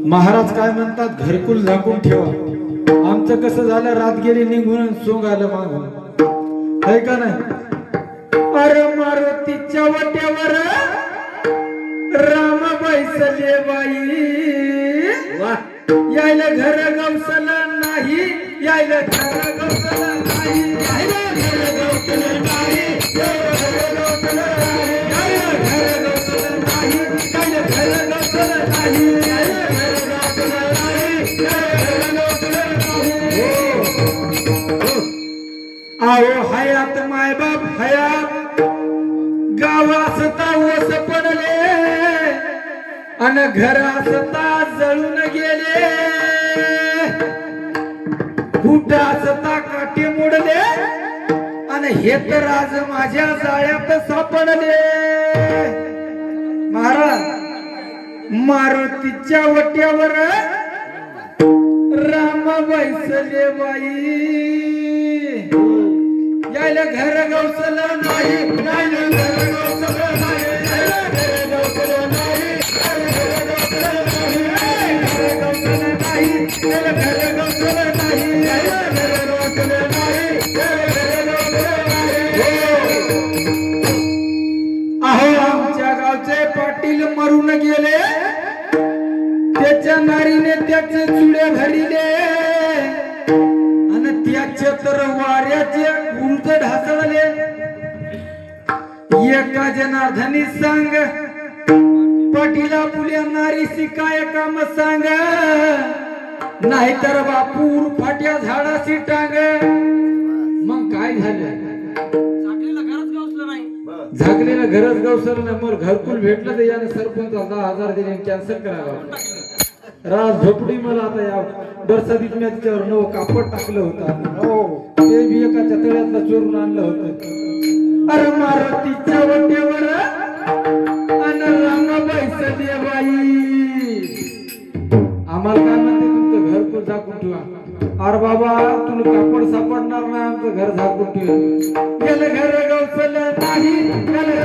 महाराज काय म्हणतात, घरकुल झाकून ठेवा. आमचं कसं झालं, रात गेली निघून सोंग आलं मागून, है का नाही. अरे मारुतीच्या वट्यावर राम बैसले बाई, यायला घर गवसला नाही, यायला घर गवसला नाही, यायला घर गवसला नाही, यायला घर गवसला नाही, यायला घर गवसला नाही, यायला घर गवसला नाही, यायला घर गवसला नाही, यायला घर गवसला नाही. आओ हयात मायबाप हयात, गाव असता ओस पडले अन घर असता जळून गेले, कुठं असता काठी मोडले अन हे तर आज माझ्या जाळ्यात सापडले. महाराज मारुतीच्या वट्यावर राम बैसले बाई, यायला घर गवसलं नाही, यायला घर गवसलं नाही, यायला घर गवसलं नाही, यायला घर गवसलं नाही, यायला घर गवसलं नाही, यायला घर गवसलं नाही. अहो आमच्या गावचे पाटील मरून गेले, त्याच्या नारीने त्याचे चुडे भरिले आणि त्याचे तर वाऱ्याचे उलट ढासळले. एका जनार्दनी सांग, पाटीला पुल्या नारीसी काय काम सांग, नाहीतर बापूर फाट्या झाडाशी टांग. मग काय झालं, झाकलेलं घरच गवसलं नाही. मग घरकुल भेटलं तर याने सरपंच 10,000 दिले, कॅन्सल करावं. राज झोपडी मला आता या बरसातीत मी त्याच्यावर नवं कापड टाकलं होतं, ते बी एका चतळ्यातलं चोरून आणलं होतं. अरे मारुतीच्या वट्यावर अन राम बैसले बाई, आम्हाला काय म्हणते, तुमचं घरकुल झाकून ठेवा. अरे बाबा तुला कापड सापडणार नाही, आमचं घर झाकून ठेवा. गेलं घर गवसलं नाही, गेलं